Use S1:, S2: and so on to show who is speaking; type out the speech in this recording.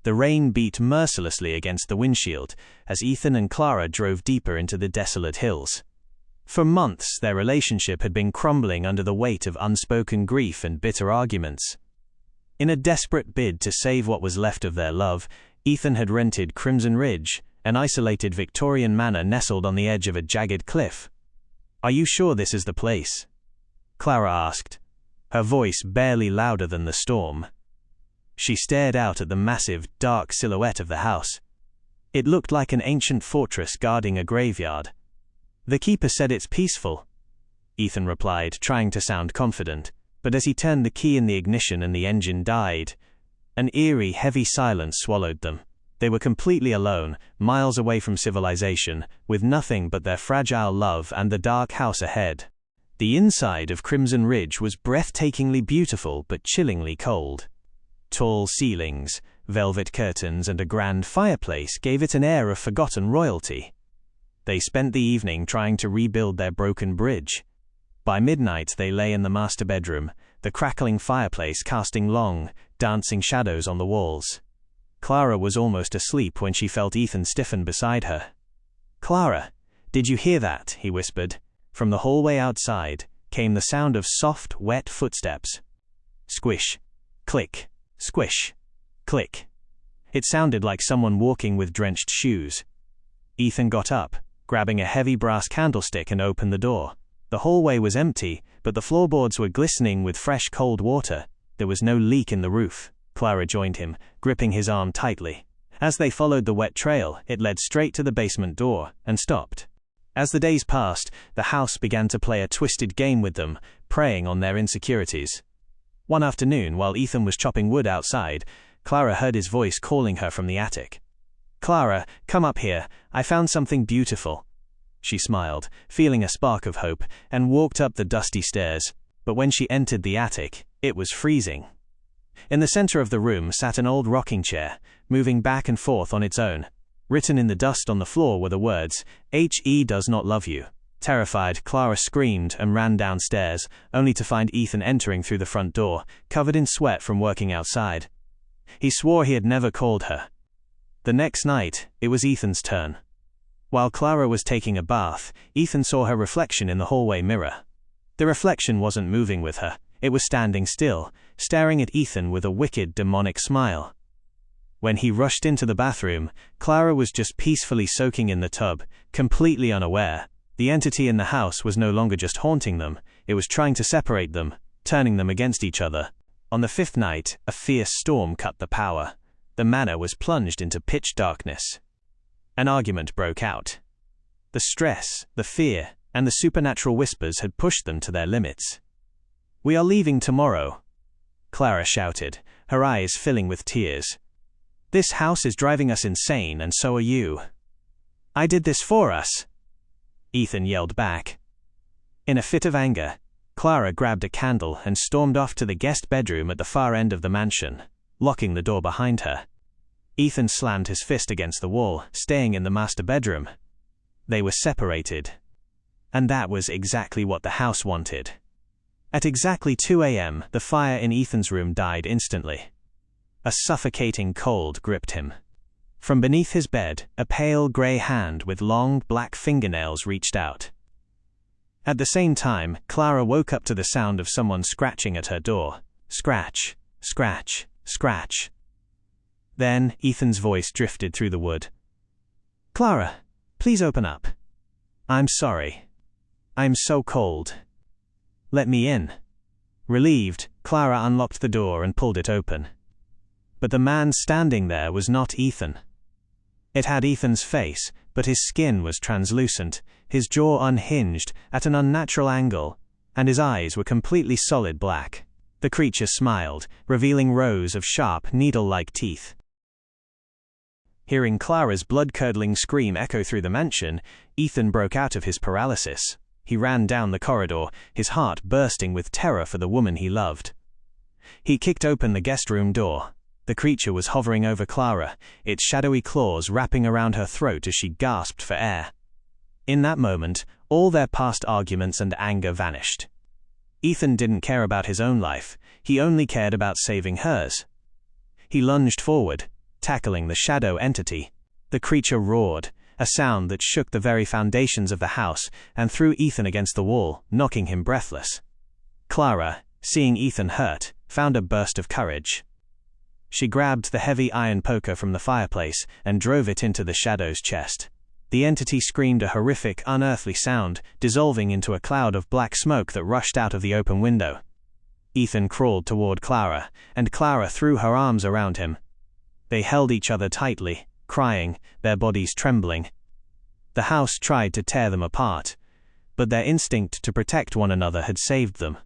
S1: The rain beat mercilessly against the windshield as Ethan and Clara drove deeper into the desolate hills. For months, their relationship had been crumbling under the weight of unspoken grief and bitter arguments. In a desperate bid to save what was left of their love, Ethan had rented Crimson Ridge, an isolated Victorian manor nestled on the edge of a jagged cliff. "Are you sure this is the place?" Clara asked, her voice barely louder than the storm. She stared out at the massive, dark silhouette of the house. It looked like an ancient fortress guarding a graveyard. "The keeper said it's peaceful," Ethan replied, trying to sound confident, but as he turned the key in the ignition and the engine died, an eerie, heavy silence swallowed them. They were completely alone, miles away from civilization, with nothing but their fragile love and the dark house ahead. The inside of Crimson Ridge was breathtakingly beautiful but chillingly cold. Tall ceilings, velvet curtains, and a grand fireplace gave it an air of forgotten royalty. They spent the evening trying to rebuild their broken bridge. By midnight they lay in the master bedroom, the crackling fireplace casting long, dancing shadows on the walls. Clara was almost asleep when she felt Ethan stiffen beside her. "Clara, did you hear that?" he whispered. From the hallway outside came the sound of soft, wet footsteps. Squish, click, squish, click. It sounded like someone walking with drenched shoes. Ethan got up, grabbing a heavy brass candlestick, and opened the door. The hallway was empty, but the floorboards were glistening with fresh cold water. There was no leak in the roof. Clara joined him, gripping his arm tightly. As they followed the wet trail, it led straight to the basement door, and stopped. As the days passed, the house began to play a twisted game with them, preying on their insecurities. One afternoon, while Ethan was chopping wood outside, Clara heard his voice calling her from the attic. "Clara, come up here. I found something beautiful." She smiled, feeling a spark of hope, and walked up the dusty stairs, but when she entered the attic, it was freezing. In the center of the room sat an old rocking chair, moving back and forth on its own. Written in the dust on the floor were the words, "He does not love you." Terrified, Clara screamed and ran downstairs, only to find Ethan entering through the front door, covered in sweat from working outside. He swore he had never called her. The next night, it was Ethan's turn. While Clara was taking a bath, Ethan saw her reflection in the hallway mirror. The reflection wasn't moving with her. It was standing still, staring at Ethan with a wicked, demonic smile. When he rushed into the bathroom, Clara was just peacefully soaking in the tub, completely unaware. The entity in the house was no longer just haunting them, it was trying to separate them, turning them against each other. On the fifth night, a fierce storm cut the power. The manor was plunged into pitch darkness. An argument broke out. The stress, the fear, and the supernatural whispers had pushed them to their limits. "We are leaving tomorrow," Clara shouted, her eyes filling with tears. "This house is driving us insane, and so are you." "I did this for us," Ethan yelled back. In a fit of anger, Clara grabbed a candle and stormed off to the guest bedroom at the far end of the mansion, locking the door behind her. Ethan slammed his fist against the wall, staying in the master bedroom. They were separated. And that was exactly what the house wanted. At exactly 2 a.m., the fire in Ethan's room died instantly. A suffocating cold gripped him. From beneath his bed, a pale gray hand with long, black fingernails reached out. At the same time, Clara woke up to the sound of someone scratching at her door. Scratch, scratch, scratch. Then, Ethan's voice drifted through the wood. "Clara, please open up. I'm sorry. I'm so cold. Let me in." Relieved, Clara unlocked the door and pulled it open. But the man standing there was not Ethan. It had Ethan's face, but his skin was translucent, his jaw unhinged, at an unnatural angle, and his eyes were completely solid black. The creature smiled, revealing rows of sharp, needle-like teeth. Hearing Clara's blood-curdling scream echo through the mansion, Ethan broke out of his paralysis. He ran down the corridor, his heart bursting with terror for the woman he loved. He kicked open the guest room door. The creature was hovering over Clara, its shadowy claws wrapping around her throat as she gasped for air. In that moment, all their past arguments and anger vanished. Ethan didn't care about his own life, he only cared about saving hers. He lunged forward, tackling the shadow entity. The creature roared, a sound that shook the very foundations of the house and threw Ethan against the wall, knocking him breathless. Clara, seeing Ethan hurt, found a burst of courage. She grabbed the heavy iron poker from the fireplace and drove it into the shadow's chest. The entity screamed a horrific, unearthly sound, dissolving into a cloud of black smoke that rushed out of the open window. Ethan crawled toward Clara, and Clara threw her arms around him. They held each other tightly, crying, their bodies trembling. The house tried to tear them apart, but their instinct to protect one another had saved them.